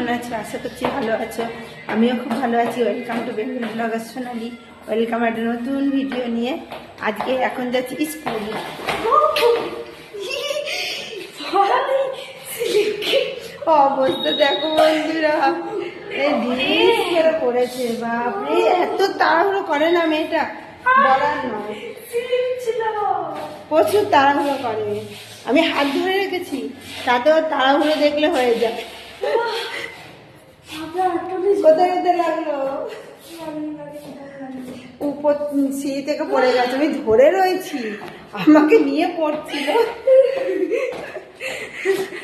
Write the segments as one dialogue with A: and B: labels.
A: কেমন আছো? আশা করছি ভালো আছো। আমিও খুব ভালো আছি। Welcome to Bengal blogger Sonali. Welcome একটা নতুন ভিডিও নিয়ে। আজকে এখন যাচ্ছি স্কুল। অবস্থা দেখো বন্ধুরা, পড়েছে। বাপরে, এত তাড়াহুড়ো করে না মেয়েটা, বলার নয়। প্রচুর তাড়াহুড়ো করে। আমি হাত ধরে রেখেছি, তাতেও তাড়াহুড়ো দেখলে হয়ে যায়। কোথায় কোথায় লাগলো? উপর সিঁড়ি থেকে পড়ে গেছে, আমি ধরে রয়েছি, আমাকে নিয়ে পড়ছিল।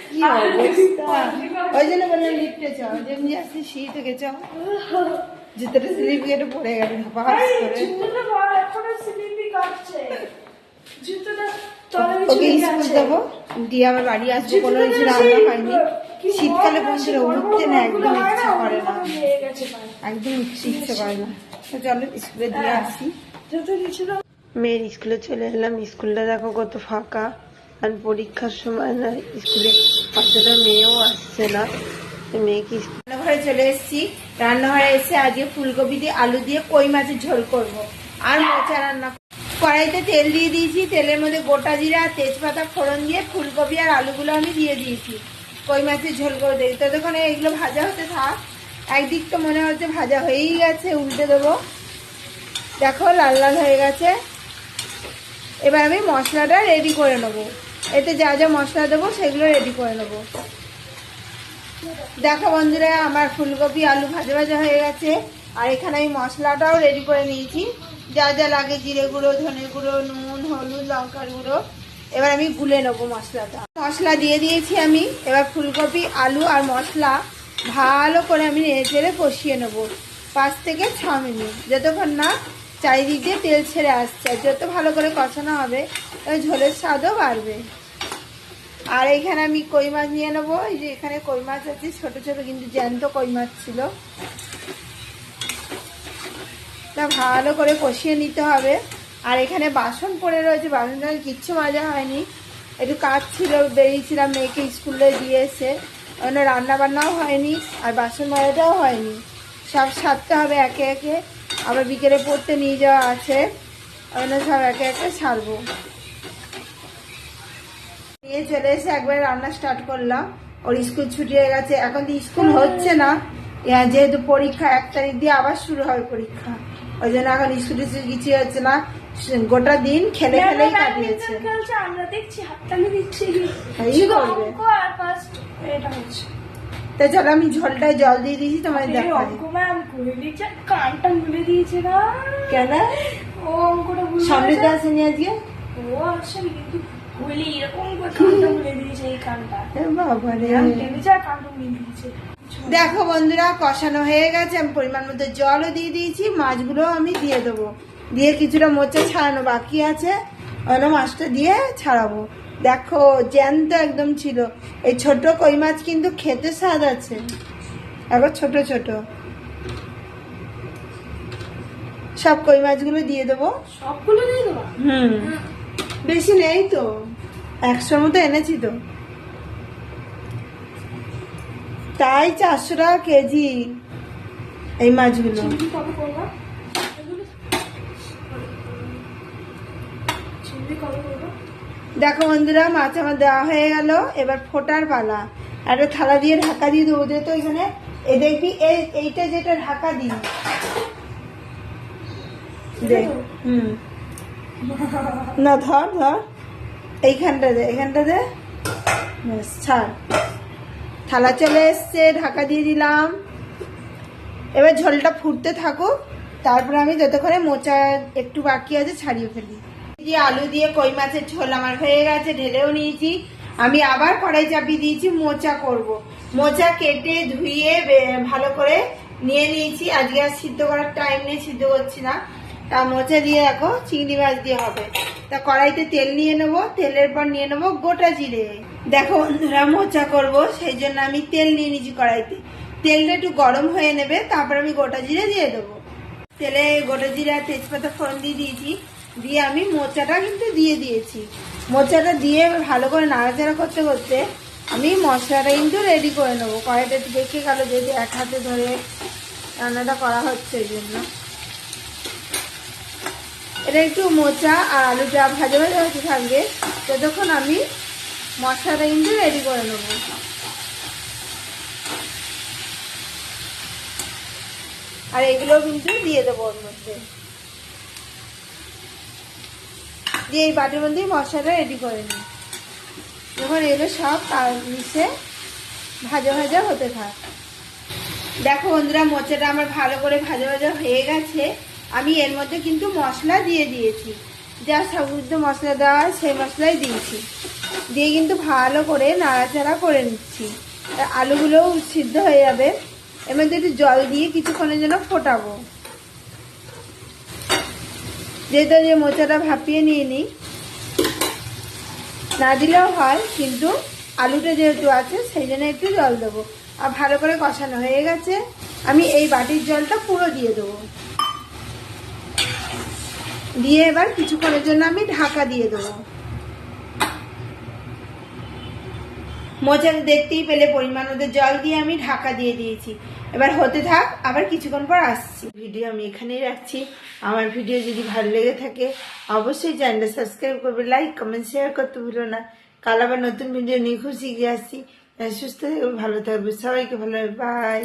A: কি অবস্থা! ওই জন্য বললাম লিফটে যাও, যেমনি আসছি সিঁড়ি থেকে যাও। জুতোটা স্লিপ কেটে পড়ে গেছে ওকে স্কুল যাবো, দিয়ে আবার বাড়ি আসবো। কোনো কিছু রান্না হয়নি। শীতকালে বন্ধুরা উঠতে না একদম ইচ্ছা করে না, একদম ইচ্ছে করে না। তো চলো স্কুলে দিয়ে আসি। মেয়ের স্কুলে চলে এলাম। স্কুলটা দেখো কত ফাঁকা, আর পরীক্ষার সময় না স্কুলে অতটা মেয়েও আসছে না। মেয়েকে রান্নাঘরে চলে এসেছি। রান্নাঘরে এসে আজকে ফুলকপি দিয়ে আলু দিয়ে কই মাছের ঝোল করবো, আর মোচা রান্না। কড়াইতে তেল দিয়ে দিয়েছি, তেলের মধ্যে গোটা জিরা তেজপাতা ফোড়ন দিয়ে ফুলকপি আর আলুগুলো আমি দিয়ে দিয়েছি। কই মাছের ঝোল করে দিই। ততক্ষণে এগুলো ভাজা হতে থাক। একদিক তো মনে হচ্ছে ভাজা হয়েই গেছে, উল্টে দেবো। দেখো লাল লাল হয়ে গেছে। এবার আমি মশলাটা রেডি করে নেবো। এতে যা যা মশলা দেবো সেগুলো রেডি করে নেবো। দেখো বন্ধুরা, আমার ফুলকপি আলু ভাজা ভাজা হয়ে গেছে। আর এখানে আমি মশলাটাও রেডি করে নিয়েছি, যা যা লাগে, জিরে গুঁড়ো, ধনে গুঁড়ো, নুন, হলুদ, লঙ্কার গুঁড়ো। এবার আমি গুলে নেবো মশলাটা। মশলা দিয়ে দিয়েছি আমি। এবার ফুলকপি আলু আর মশলা ভালো করে আমি নেড়ে চেড়ে কষিয়ে নেবো 5 থেকে 6 মিনিট, যতক্ষণ না চারিদিক দিয়ে তেল ছেড়ে আসছে। যত ভালো করে কষানো হবে ঝোলের স্বাদও বাড়বে। আর এখানে আমি কই মাছ নিয়ে নেবো। এই যে এখানে কই মাছ আছে, ছোট ছোট কিন্তু জ্যান্ত কই মাছ ছিল। তা ভালো করে কষিয়ে নিতে হবে। আর এখানে বাসন পড়ে রয়েছে, বাসনটা কিচ্ছু মাজা হয়নি। একটু কাজ ছিল, বেরিয়েছিলাম মেয়েকে স্কুলে দিয়ে এসে, ওখানে রান্না বান্নাও হয়নি আর বাসন মাজাটাও হয়নি। সব সারতে হবে একে একে। আবার বিকেলে পড়তে নিয়ে যাওয়া আছে, ওখানে সব একে একে সারবো। নিয়ে চলে এসে একবার রান্না স্টার্ট করলাম। ওর স্কুল ছুটি হয়ে গেছে, এখন তো স্কুল হচ্ছে না, যেহেতু পরীক্ষা 1 তারিখ দিয়ে আবার শুরু হবে পরীক্ষা। ওই জন্য এখন স্কুল কিছু হচ্ছে না, গোটা দিন খেলে খেলেই কাটিয়েছে। তাই চলো আমি ঝোলটায় জল দিয়ে দিয়েছি, তোমার দেখো।
B: কানটা মুলে দিয়েছে না
A: কেন?
B: ও অঙ্কটা
A: সমৃদ্ধ আসেনি আজকে?
B: ও আসেনি, কিন্তু এরকম কানটা মুলে দিয়েছে। এই কানটা কানটা মুলে দিয়েছে।
A: দেখো বন্ধুরা, কষানো হয়ে গেছে। আমি পরিমাণ মতো জলও দিয়ে দিয়েছি। মাছগুলো আমি দিয়ে দেবো, দিয়ে কিছুটা মোচা ছাড়ানো বাকি আছে, অন্য মাছটা দিয়ে ছাড়াবো। দেখো জ্যান্ত একদম ছিল। এই ছোট কই মাছ কিন্তু খেতে স্বাদ আছে, একবার ছোট ছোট। সব কই মাছগুলো দিয়ে দেবো।
B: সবগুলো দিয়ে দেবো?
A: বেশি নেই তো, 100 মতো এনেছি তো। তাই 400 টাকা কেজি এই মাছগুলো। দেখো বন্ধুরা, মাছ আমার দেওয়া হয়ে গেল। এবার ফোটার পালা। একটা থালা দিয়ে ঢাকা দিয়ে দেবো। যেহেতু এখানে দেখবি এইটা যেটা ঢাকা দিই, না ধর ধর, এইখানটা দে, এইখানটা দে, ছাড়। থালা চলে এসছে, ঢাকা দিয়ে দিলাম। এবার ঝোলটা ফুটতে থাকুক, তারপরে আমি যতক্ষণে মোচা একটু বাকি আছে ছাড়িয়ে ফেলি। আলু দিয়ে কই মাছের ঝোল আমার হয়ে গেছে, ঢেলেও নিয়েছি। আমি আবার কড়াই চাপিয়ে দিয়েছি, মোচা করব। মোচা কেটে ধুয়ে ভালো করে নিয়ে নিয়েছি। আজকে আর সিদ্ধ করার টাইম নেই, সিদ্ধ করছি না। তা মোচা দিয়ে দেখো চিংড়ি মাছ দিয়ে হবে। তা কড়াইতে তেল নিয়ে নেবো, তেলের পর নিয়ে নেবো গোটা জিরে। দেখো বন্ধুরা, মোচা করব, সেই জন্য আমি তেল নিয়ে নিয়েছি কড়াইতে। তেলটা একটু গরম হয়ে নেবে, তারপর আমি গোটা জিরে দিয়ে দেবো। তেলে গোটা জিরে আর তেজপাতা ফোড়ন দিয়ে দিয়েছি, দিয়ে আমি মোচাটা কিন্তু দিয়ে দিয়েছি। মোচাটা দিয়ে ভালো করে নাড়াচাড়া করতে করতে আমি মশলাটা কিন্তু রেডি করে নেবো। কড়াইটা একটু দেখে গেল, যেহেতু এক হাতে ধরে রান্নাটা করা হচ্ছে এই জন্য। এটা একটু মোচা আর আলুটা ভাজা ভাজা হতে থাকবে, ততক্ষণ আমি মশলাটা কিন্তু রেডি করে নেবো। আর এগুলো কিন্তু দিয়ে দেবো ওর মধ্যে, দিয়ে এই বাটির মধ্যেই মশলাটা রেডি করে নিই। যখন এগুলো সব মিশে ভাজা ভাজা হতে থাক। দেখো বন্ধুরা, মোচাটা আমার ভালো করে ভাজা ভাজা হয়ে গেছে। আমি এর মধ্যে কিন্তু মশলা দিয়ে দিয়েছি, যা সমুদ্র মশলা দেওয়া হয় সেই মশলাই দিয়েছি। দিয়ে কিন্তু ভালো করে নাড়াচাড়া করে নিচ্ছি। আলুগুলোও সিদ্ধ হয়ে যাবে। এর মধ্যে একটু জল দিয়ে কিছুক্ষণের জন্য ফোটাবো। যেহেতু যে মোচাটা ভাপিয়ে নিয়ে নিই, না দিলেও হয়, কিন্তু আলুটা যেহেতু আছে সেই জন্য একটু জল দেবো। আর ভালো করে কষানো হয়ে গেছে, আমি এই বাটির জলটা পুরো দিয়ে দেবো। দিয়ে এবার কিছুক্ষণের জন্য আমি ঢাকা দিয়ে দেবো। মোচা দেখতেই পেলে পরিমাণ মতো জল দিয়ে আমি ঢাকা দিয়ে দিয়েছি। এবার হতে থাক, আবার কিছুক্ষণ পর আসছি। ভিডিও আমি এখানেই রাখছি। আমার ভিডিও যদি ভালো লেগে থাকে অবশ্যই চ্যানেলটা সাবস্ক্রাইব করবে, লাইক কমেন্ট শেয়ার করতে ভুলো না। কাল আবার নতুন ভিডিও নিয়ে খুশি গিয়ে আসছি। সুস্থ থাকবে, ভালো থাকবে, সবাইকে ভালো, বাই।